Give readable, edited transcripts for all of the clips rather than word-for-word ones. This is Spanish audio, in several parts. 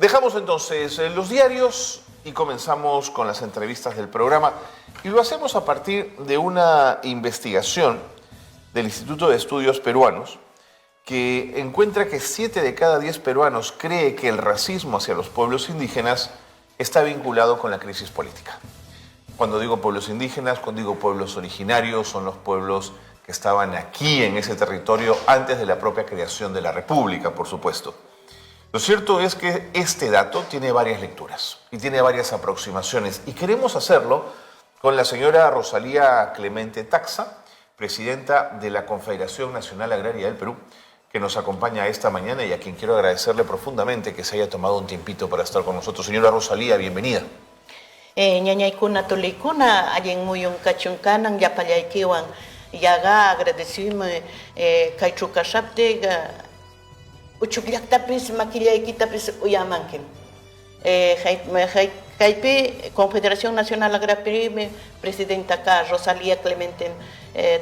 Dejamos entonces los diarios y comenzamos con las entrevistas del programa. Y lo hacemos a partir de una investigación del Instituto de Estudios Peruanos que encuentra que 7 de cada 10 peruanos cree que el racismo hacia los pueblos indígenas está vinculado con la crisis política. Cuando digo pueblos indígenas, cuando digo pueblos originarios, son los pueblos que estaban aquí en ese territorio antes de la propia creación de la República, por supuesto. Lo cierto es que este dato tiene varias lecturas y tiene varias aproximaciones y queremos hacerlo con la señora Rosalía Clemente Taxa, presidenta de la Confederación Nacional Agraria del Perú, que nos acompaña esta mañana y a quien quiero agradecerle profundamente que se haya tomado un tiempito para estar con nosotros. Señora Rosalía, bienvenida. Ñañaykuna tuliykuna allen muyun kachunkanan yapallaykiwan yaga agradecime kaychu kashaptiga uchukllaytapis makillaykitapis uyamankim. Kaypi Confederación Nacional Agraria presidenta ka Rosalía Clemente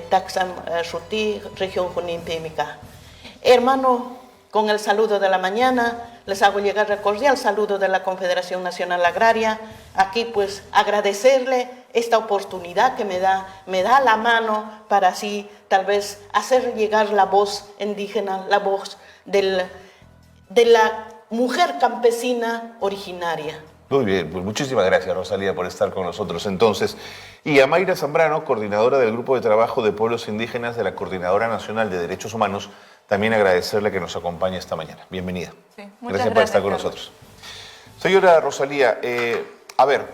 Taxa Shuti región Junín-pi Mika. Hermano, con el saludo de la mañana, les hago llegar el cordial saludo de la Confederación Nacional Agraria. Aquí pues agradecerle esta oportunidad que me da la mano para así tal vez hacer llegar la voz indígena, la voz de la mujer campesina originaria. Muy bien, pues muchísimas gracias Rosalía por estar con nosotros entonces. Y a Mayra Zambrano, coordinadora del Grupo de Trabajo de Pueblos Indígenas de la Coordinadora Nacional de Derechos Humanos, también agradecerle que nos acompañe esta mañana. Bienvenida. Sí, gracias por estar con nosotros. Señora Rosalía, a ver,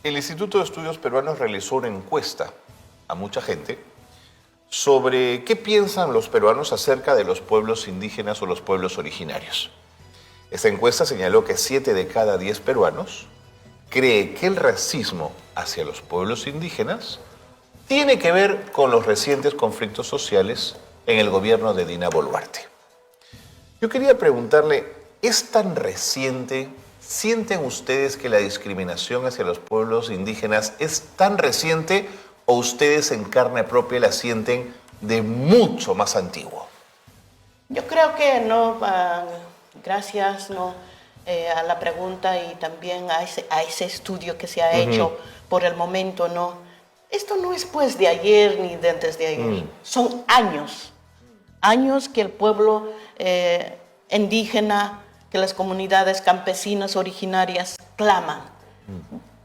el Instituto de Estudios Peruanos realizó una encuesta a mucha gente sobre qué piensan los peruanos acerca de los pueblos indígenas o los pueblos originarios. Esta encuesta señaló que 7 de cada 10 peruanos cree que el racismo hacia los pueblos indígenas tiene que ver con los recientes conflictos sociales en el gobierno de Dina Boluarte. Yo quería preguntarle, ¿es tan reciente? ¿Sienten ustedes que la discriminación hacia los pueblos indígenas es tan reciente o ustedes en carne propia la sienten de mucho más antiguo? Yo creo que no, gracias a la pregunta y también a ese estudio que se ha hecho por el momento, no. Esto no es pues de ayer ni de antes de ayer, son años que el pueblo indígena, que las comunidades campesinas originarias claman,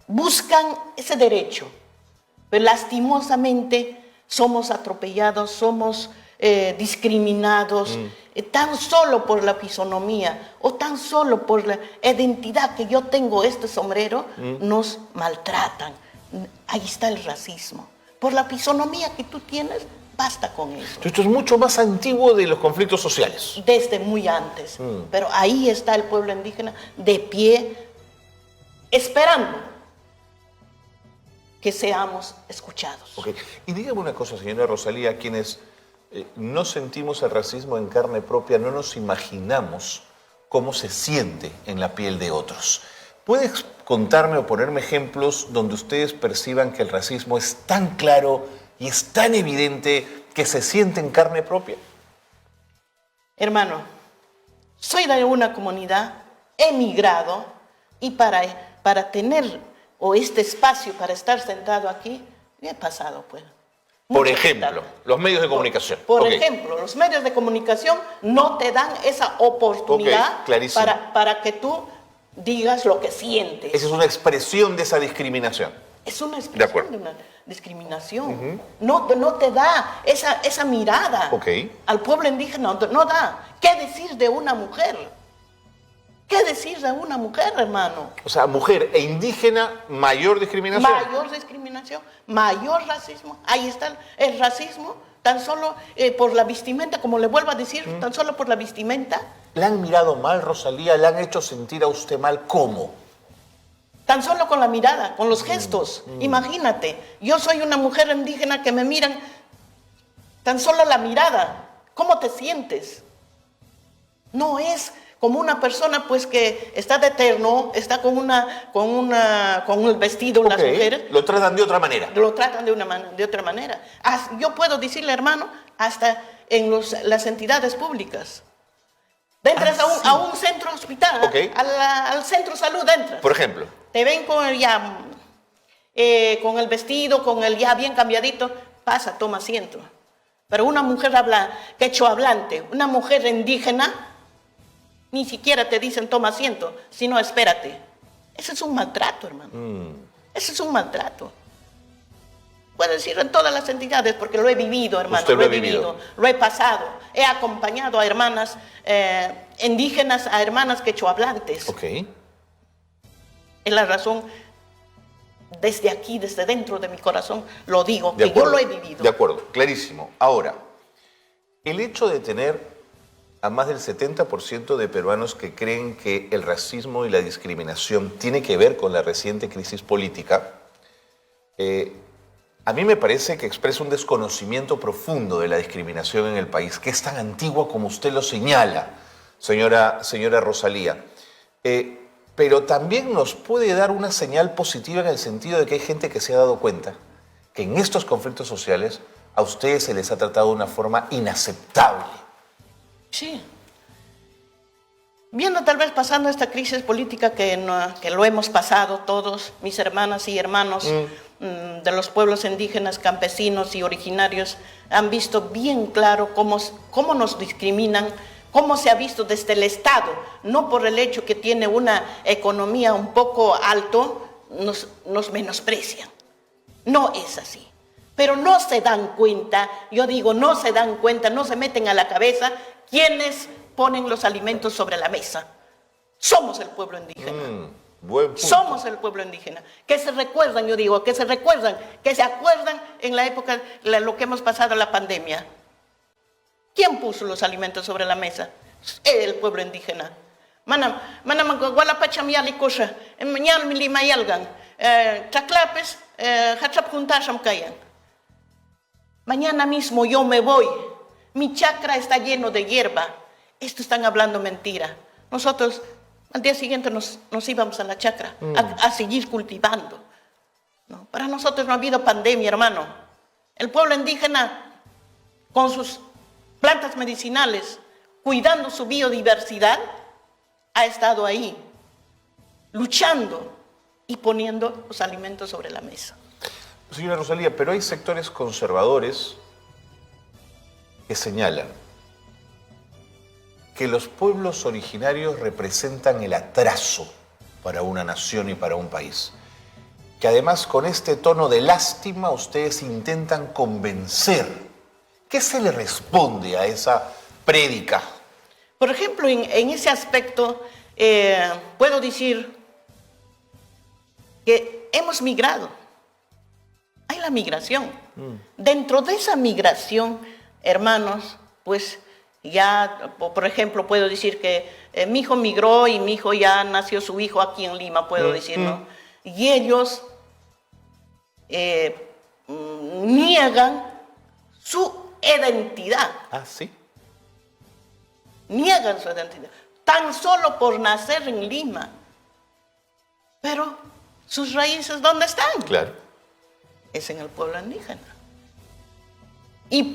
buscan ese derecho, pero lastimosamente somos atropellados, somos discriminados, tan solo por la fisonomía o tan solo por la identidad que yo tengo este sombrero, nos maltratan. Ahí está el racismo. Por la fisonomía que tú tienes, basta con eso. Esto es mucho más antiguo de los conflictos sociales. Desde muy antes. Pero ahí está el pueblo indígena de pie, esperando que seamos escuchados. Okay. Y dígame una cosa, señora Rosalía, quienes no sentimos el racismo en carne propia, no nos imaginamos cómo se siente en la piel de otros. ¿Puedes contarme o ponerme ejemplos donde ustedes perciban que el racismo es tan claro y es tan evidente que se siente en carne propia? Hermano, soy de una comunidad, he emigrado y para tener este espacio para estar sentado aquí, he pasado pues. Por ejemplo, los medios de comunicación. Por ejemplo, los medios de comunicación no te dan esa oportunidad para que tú digas lo que sientes. Esa es una expresión de esa discriminación. Es una expresión de una discriminación. No te da esa mirada al pueblo indígena, no da. ¿Qué decir de una mujer? ¿Qué decir de una mujer, hermano? O sea, mujer e indígena, mayor discriminación. Mayor discriminación, mayor racismo. Ahí está el racismo, tan solo por la vestimenta, como le vuelvo a decir, tan solo por la vestimenta. ¿La han mirado mal, Rosalía? ¿La han hecho sentir a usted mal? ¿Cómo? Tan solo con la mirada, con los gestos. Imagínate, yo soy una mujer indígena que me miran, tan solo la mirada. ¿Cómo te sientes? No es como una persona pues que está de terno, está con un vestido, las mujeres. Lo tratan de otra manera. Lo tratan de otra manera. Yo puedo decirle, hermano, hasta en las entidades públicas. Entras a un centro hospital, Ok. al centro salud entras. Por ejemplo. Te ven con con el vestido, con el ya bien cambiadito, pasa, toma asiento. Pero una mujer quechua hablante, una mujer indígena, ni siquiera te dicen toma asiento, sino espérate. Ese es un maltrato, hermano. Ese es un maltrato. Puedo decir en todas las entidades, porque lo he vivido, hermano. Usted lo he vivido, lo he pasado. He acompañado a hermanas indígenas, a hermanas quechohablantes. Ok. Es la razón, desde aquí, desde dentro de mi corazón, lo digo, De que acuerdo, yo lo he vivido. De acuerdo, clarísimo. Ahora, el hecho de tener a más del 70% de peruanos que creen que el racismo y la discriminación tiene que ver con la reciente crisis política, a mí me parece que expresa un desconocimiento profundo de la discriminación en el país, que es tan antigua como usted lo señala, señora Rosalía. Pero también nos puede dar una señal positiva en el sentido de que hay gente que se ha dado cuenta que en estos conflictos sociales a ustedes se les ha tratado de una forma inaceptable. Sí. Viendo tal vez pasando esta crisis política que lo hemos pasado todos, mis hermanas y hermanos de los pueblos indígenas, campesinos y originarios, han visto bien claro cómo nos discriminan, cómo se ha visto desde el Estado, no por el hecho que tiene una economía un poco alto, nos menosprecian. No es así. Pero no se dan cuenta, yo digo, no se dan cuenta, no se meten a la cabeza quienes ponen los alimentos sobre la mesa. Somos el pueblo indígena. Buen punto. Somos el pueblo indígena. Que se recuerdan, yo digo, que se acuerdan en la época, lo que hemos pasado la pandemia. ¿Quién puso los alimentos sobre la mesa? El pueblo indígena. Mañana mismo yo me voy. Mi chacra está lleno de hierba. Esto están hablando mentira. Nosotros al día siguiente nos íbamos a la chacra a seguir cultivando. ¿No? Para nosotros no ha habido pandemia, hermano. El pueblo indígena, con sus plantas medicinales, cuidando su biodiversidad, ha estado ahí, luchando y poniendo los alimentos sobre la mesa. Señora Rosalía, pero hay sectores conservadores que señalan que los pueblos originarios representan el atraso para una nación y para un país. Que además con este tono de lástima ustedes intentan convencer. ¿Qué se le responde a esa prédica? Por ejemplo, en ese aspecto, puedo decir que hemos migrado. Hay la migración. Dentro de esa migración, hermanos, pues ya, por ejemplo, puedo decir que mi hijo migró y mi hijo ya nació su hijo aquí en Lima, puedo decir, ¿no? Y ellos niegan su identidad. Ah, sí. Niegan su identidad. Tan solo por nacer en Lima. Pero sus raíces, ¿dónde están? Claro. Es en el pueblo indígena. Y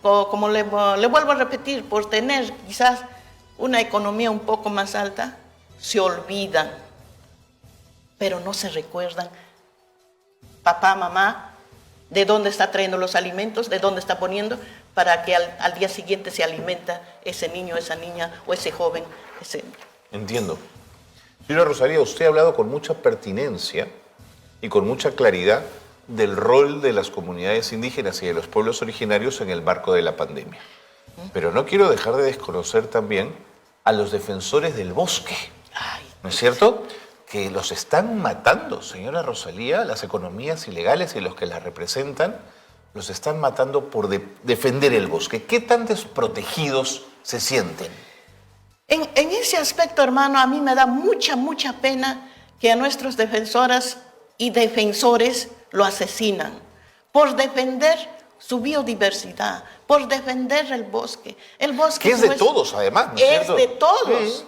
como le vuelvo a repetir, por tener quizás una economía un poco más alta, se olvidan, pero no se recuerdan, papá, mamá, de dónde está trayendo los alimentos, de dónde está poniendo, para que al día siguiente se alimenta ese niño, esa niña o ese joven. Entiendo. Señora Rosalía, usted ha hablado con mucha pertinencia y con mucha claridad del rol de las comunidades indígenas y de los pueblos originarios en el marco de la pandemia. Pero no quiero dejar de desconocer también a los defensores del bosque. ¿No es cierto? Que los están matando, señora Rosalía, las economías ilegales y los que las representan, los están matando por defender el bosque. ¿Qué tan desprotegidos se sienten? En ese aspecto, hermano, a mí me da mucha pena que a nuestros defensoras y defensores lo asesinan por defender su biodiversidad, por defender el bosque. El bosque que es de todos, además, ¿no es cierto? Es de todos.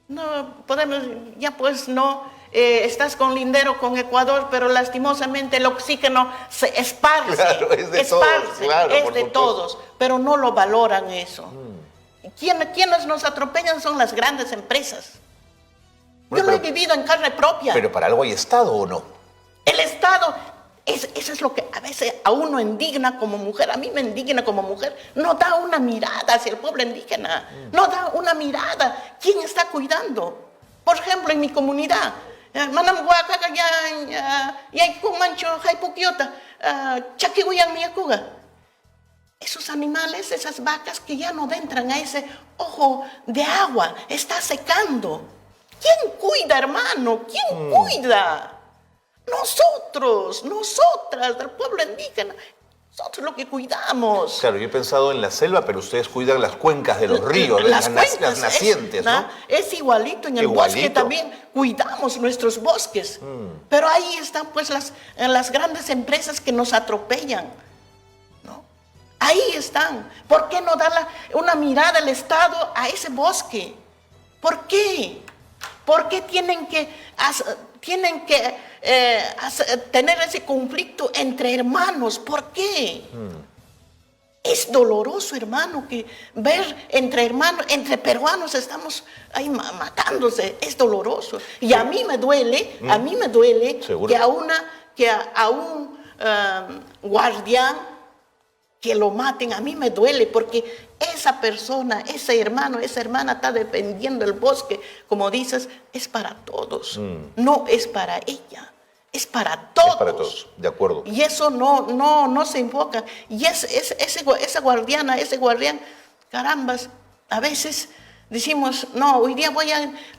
No podemos, ya pues no, estás con lindero con Ecuador, pero lastimosamente el oxígeno se esparce. Claro, es de todos, claro, es por de supuesto. todos, pero no lo valoran eso. quienes nos atropellan son las grandes empresas. Yo lo he vivido en carne propia. Pero para algo hay Estado, ¿o no? El Estado, eso es lo que a veces a uno indigna como mujer, a mí me indigna como mujer, no da una mirada hacia el pueblo indígena, no da una mirada. ¿Quién está cuidando? Por ejemplo, en mi comunidad, Manam Huacaca, Mancho, Jaipuquiota, Chaquihuyan, Miyacuga. Esos animales, esas vacas que ya no entran a ese ojo de agua, está secando. ¿Quién cuida, hermano? ¿Quién cuida? Nosotros, nosotras, del pueblo indígena, nosotros lo que cuidamos. Claro, yo he pensado en la selva, pero ustedes cuidan las cuencas de los ríos, las nacientes, ¿no? Es igualito, en el bosque también cuidamos nuestros bosques. Pero ahí están pues las grandes empresas que nos atropellan, ¿no? Ahí están. ¿Por qué no dar una mirada al Estado a ese bosque? ¿Por qué? ¿Por qué tienen que tener ese conflicto entre hermanos? ¿Por qué? Es doloroso, hermano, que ver entre hermanos, entre peruanos estamos ahí matándose. Es doloroso. Y a mí me duele, que a un guardián que lo maten, a mí me duele, porque esa persona, ese hermano, esa hermana está defendiendo el bosque, como dices, es para todos, no es para ella, es para todos. Es para todos, de acuerdo. Y eso no se enfoca. Y esa guardiana, ese guardián, carambas, a veces decimos, no, hoy día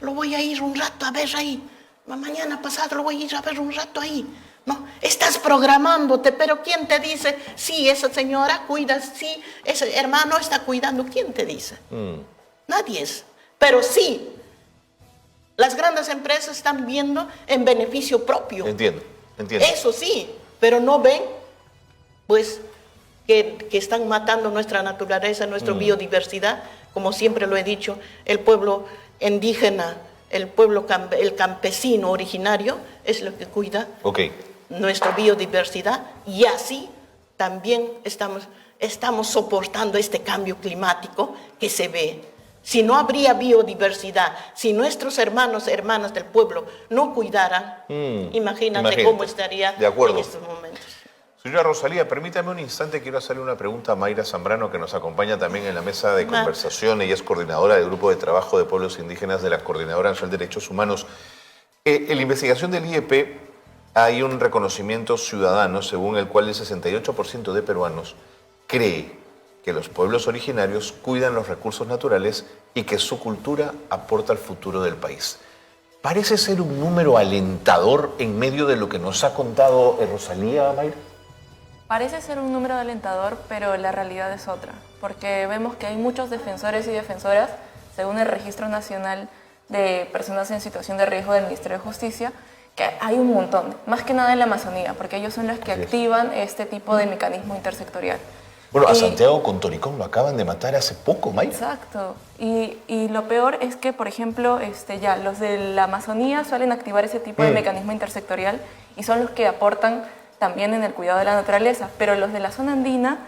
lo voy a ir un rato a ver ahí, mañana pasado lo voy a ir a ver un rato ahí. No, estás programándote, pero ¿quién te dice? Sí, esa señora cuida, sí, ese hermano está cuidando. ¿Quién te dice? Nadie es. Pero sí, las grandes empresas están viendo en beneficio propio. Entiendo. Eso sí, pero no ven, pues, que están matando nuestra naturaleza, nuestra biodiversidad. Como siempre lo he dicho, el pueblo indígena, el campesino originario es lo que cuida nuestra biodiversidad, y así también estamos soportando este cambio climático que se ve. Si no habría biodiversidad, si nuestros hermanos y hermanas del pueblo no cuidaran, imagínate cómo estaría en estos momentos. Señora Rosalía, permítame un instante, quiero hacerle una pregunta a Mayra Zambrano, que nos acompaña también en la mesa de conversación. Ella es coordinadora del Grupo de Trabajo de Pueblos Indígenas de la Coordinadora Nacional de Derechos Humanos. En la investigación del IEP hay un reconocimiento ciudadano según el cual el 68% de peruanos cree que los pueblos originarios cuidan los recursos naturales y que su cultura aporta al futuro del país. Parece ser un número alentador en medio de lo que nos ha contado Rosalía, Mayra. Parece ser un número alentador, pero la realidad es otra, porque vemos que hay muchos defensores y defensoras, según el Registro Nacional de Personas en Situación de Riesgo del Ministerio de Justicia, que hay un montón, más que nada en la Amazonía, porque ellos son los que activan este tipo de mecanismo intersectorial. Bueno, a Santiago Contoricón lo acaban de matar hace poco, Mayra. Exacto. Y lo peor es que, por ejemplo, los de la Amazonía suelen activar ese tipo de mecanismo intersectorial y son los que aportan también en el cuidado de la naturaleza. Pero los de la zona andina,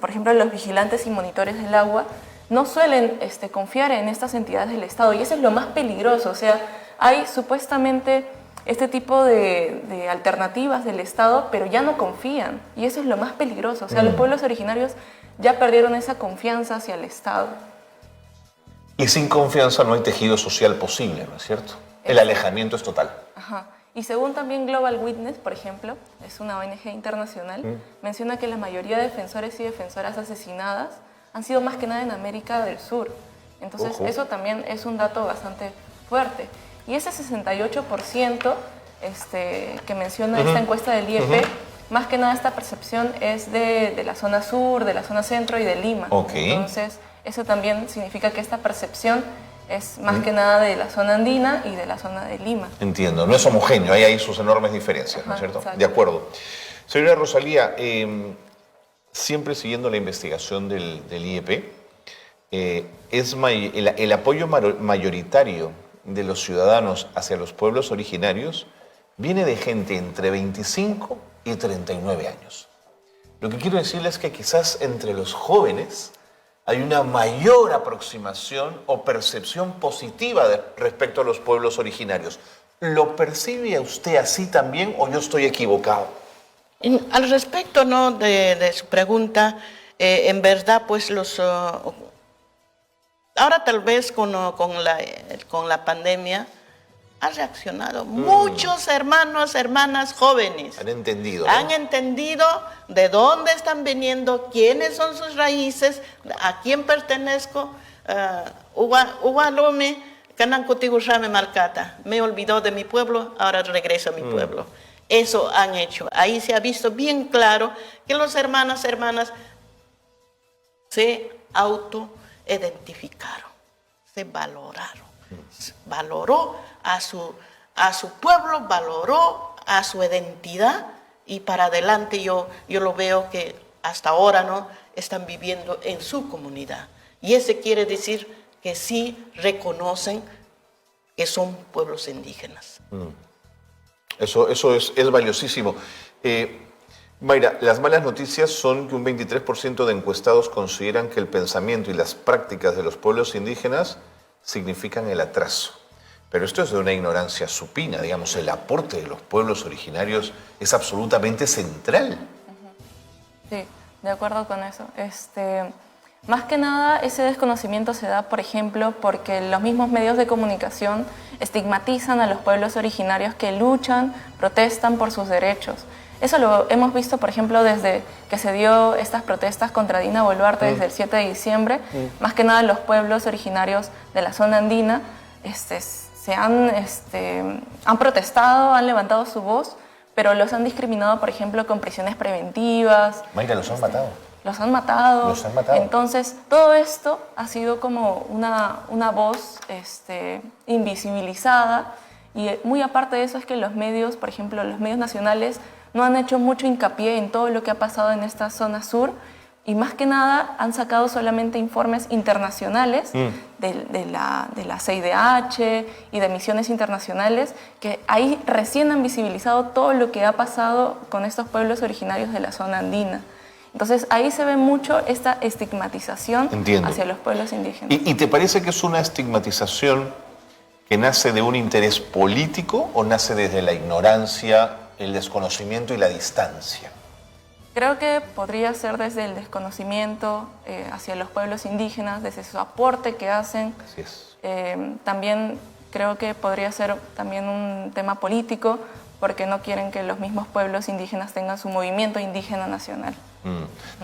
por ejemplo, los vigilantes y monitores del agua, no suelen confiar en estas entidades del Estado. Y eso es lo más peligroso. O sea, hay supuestamente este tipo de alternativas del Estado, pero ya no confían. Y eso es lo más peligroso. O sea, los pueblos originarios ya perdieron esa confianza hacia el Estado. Y sin confianza no hay tejido social posible, ¿no es cierto? El alejamiento es total. Ajá. Y según también Global Witness, por ejemplo, es una ONG internacional, menciona que la mayoría de defensores y defensoras asesinadas han sido más que nada en América del Sur. Entonces, eso también es un dato bastante fuerte. Y ese 68% que menciona esta encuesta del IEP, más que nada esta percepción es de la zona sur, de la zona centro y de Lima. Entonces, eso también significa que esta percepción es más que nada de la zona andina y de la zona de Lima. Entiendo, no es homogéneo, hay ahí sus enormes diferencias, ¿no es cierto? Exacto. De acuerdo. Señora Rosalía, siempre siguiendo la investigación del IEP, el apoyo mayoritario de los ciudadanos hacia los pueblos originarios viene de gente entre 25 y 39 años. Lo que quiero decirles es que quizás entre los jóvenes hay una mayor aproximación o percepción positiva respecto a los pueblos originarios. ¿Lo percibe usted así también o yo estoy equivocado? Al respecto, ¿no?, de su pregunta, en verdad, pues ahora tal vez con la pandemia ha reaccionado muchos hermanos, hermanas jóvenes. Han entendido, ¿no? Han entendido de dónde están viniendo, quiénes son sus raíces, a quién pertenezco. Ugualome, Canancutigurrame Malcata. Me olvidó de mi pueblo, ahora regreso a mi pueblo. Eso han hecho. Ahí se ha visto bien claro que los hermanas se autoidentificaron, se valoraron. Valoró a su pueblo, valoró a su identidad y para adelante yo lo veo que hasta ahora, ¿no?, están viviendo en su comunidad. Y ese quiere decir que sí reconocen que son pueblos indígenas. Eso es valiosísimo. Mayra, las malas noticias son que un 23% de encuestados consideran que el pensamiento y las prácticas de los pueblos indígenas significan el atraso. Pero esto es de una ignorancia supina, digamos, el aporte de los pueblos originarios es absolutamente central. Sí, de acuerdo con eso. Más que nada, ese desconocimiento se da, por ejemplo, porque los mismos medios de comunicación estigmatizan a los pueblos originarios que luchan, protestan por sus derechos. Eso lo hemos visto, por ejemplo, desde que se dio estas protestas contra Dina Boluarte desde el 7 de diciembre. Más que nada los pueblos originarios de la zona andina han protestado, han levantado su voz, pero los han discriminado, por ejemplo, con prisiones preventivas. Mayra, los han matado. Los han matado. Los han matado. Entonces, todo esto ha sido como una voz invisibilizada. Y muy aparte de eso es que los medios, por ejemplo, los medios nacionales, no han hecho mucho hincapié en todo lo que ha pasado en esta zona sur y más que nada han sacado solamente informes internacionales de la CIDH y de misiones internacionales que ahí recién han visibilizado todo lo que ha pasado con estos pueblos originarios de la zona andina. Entonces ahí se ve mucho esta estigmatización hacia los pueblos indígenas. ¿Y te parece que es una estigmatización que nace de un interés político o nace desde la ignorancia, el desconocimiento y la distancia? Creo que podría ser desde el desconocimiento hacia los pueblos indígenas, desde su aporte que hacen. Así es. También creo que podría ser también un tema político, porque no quieren que los mismos pueblos indígenas tengan su movimiento indígena nacional.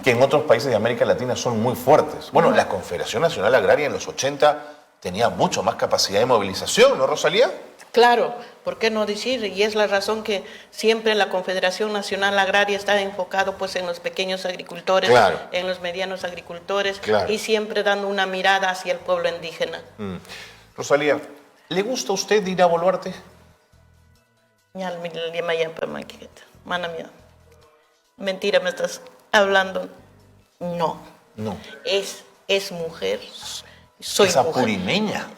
Que en otros países de América Latina son muy fuertes. Bueno, la Confederación Nacional Agraria en los 80 tenía mucho más capacidad de movilización, ¿no, Rosalía? Claro, ¿por qué no decir? Y es la razón que siempre la Confederación Nacional Agraria está enfocado pues en los pequeños agricultores, claro, en los medianos agricultores, claro, y siempre dando una mirada hacia el pueblo indígena. Rosalía, ¿le gusta a usted Dina Boluarte? Mentira, me estás hablando. No. No. Es mujer, soy esa mujer. Purimeña.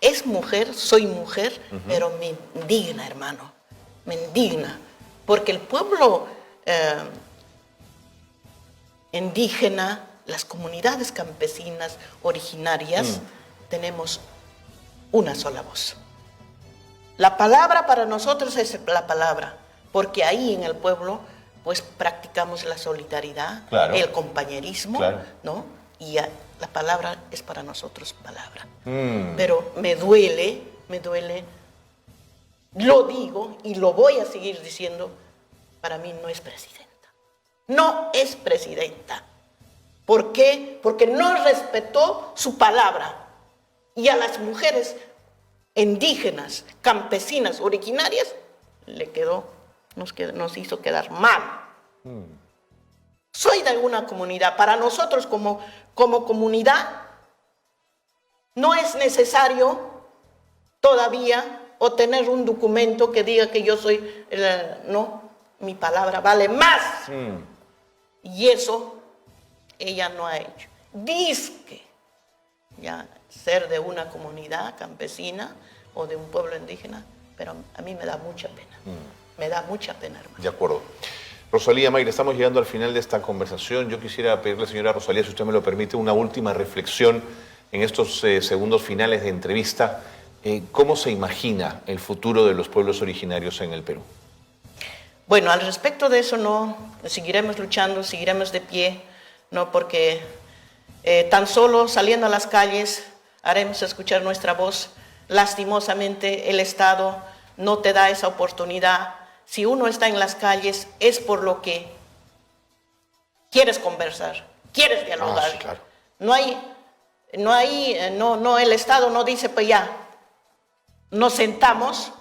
Es mujer, soy mujer, pero me indigna, hermano. Me indigna. Porque el pueblo indígena, las comunidades campesinas originarias, tenemos una sola voz. La palabra para nosotros es la palabra, porque ahí en el pueblo pues practicamos la solidaridad, claro, el compañerismo, claro, ¿no? Y la palabra es para nosotros palabra. Pero me duele, lo digo y lo voy a seguir diciendo, para mí no es presidenta. No es presidenta. ¿Por qué? Porque no respetó su palabra. Y a las mujeres indígenas, campesinas, originarias, nos hizo quedar mal. Soy de alguna comunidad. Para nosotros como comunidad no es necesario todavía obtener un documento que diga que yo soy, no, mi palabra vale más. Y eso ella no ha hecho. Dice ya ser de una comunidad campesina o de un pueblo indígena, pero a mí me da mucha pena. Me da mucha pena, hermano. De acuerdo. Rosalía, Mayra, estamos llegando al final de esta conversación. Yo quisiera pedirle, señora Rosalía, si usted me lo permite, una última reflexión en estos segundos finales de entrevista. ¿Cómo se imagina el futuro de los pueblos originarios en el Perú? Bueno, al respecto de eso, no, seguiremos luchando, seguiremos de pie, no, porque tan solo saliendo a las calles haremos escuchar nuestra voz. Lastimosamente, el Estado no te da esa oportunidad. Si uno está en las calles es por lo que quieres conversar, quieres dialogar. Sí, claro. El Estado no dice, pues ya, nos sentamos,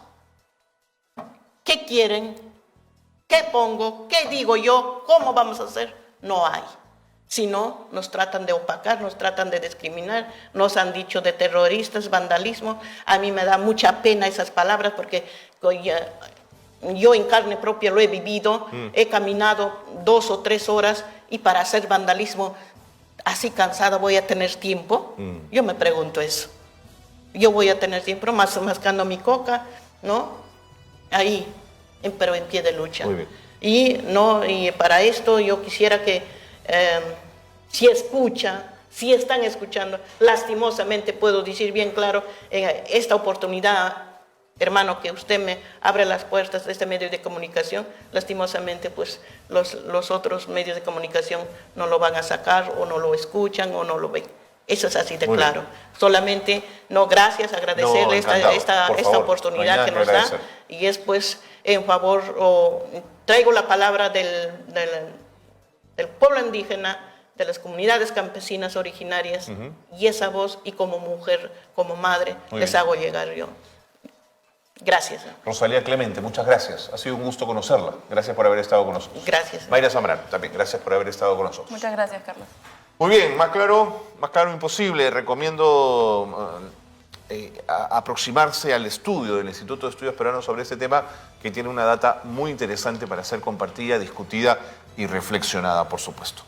¿qué quieren? ¿Qué pongo? ¿Qué digo yo? ¿Cómo vamos a hacer? No hay. Si no, nos tratan de opacar, nos tratan de discriminar, nos han dicho de terroristas, vandalismo. A mí me da mucha pena esas palabras porque yo en carne propia lo he vivido, he caminado 2 o 3 horas y para hacer vandalismo así cansada voy a tener tiempo. Yo me pregunto eso. Yo voy a tener tiempo mascando mi coca, ¿no? Ahí, pero en pie de lucha. Muy bien. Y para esto yo quisiera que si están escuchando, lastimosamente puedo decir bien claro, en esta oportunidad, hermano, que usted me abre las puertas de este medio de comunicación, lastimosamente pues los otros medios de comunicación no lo van a sacar o no lo escuchan o no lo ven. Eso es así de claro. Solamente, gracias, agradecerle esta oportunidad que nos da. Y es pues en favor, traigo la palabra del pueblo indígena, de las comunidades campesinas originarias, y esa voz, y como mujer, como madre, les hago llegar yo. Gracias. Rosalía Clemente, muchas gracias. Ha sido un gusto conocerla. Gracias por haber estado con nosotros. Gracias. Mayra Zambrano, también, gracias por haber estado con nosotros. Muchas gracias, Carlos. Muy bien, más claro imposible. Recomiendo aproximarse al estudio del Instituto de Estudios Peruanos sobre este tema, que tiene una data muy interesante para ser compartida, discutida y reflexionada, por supuesto.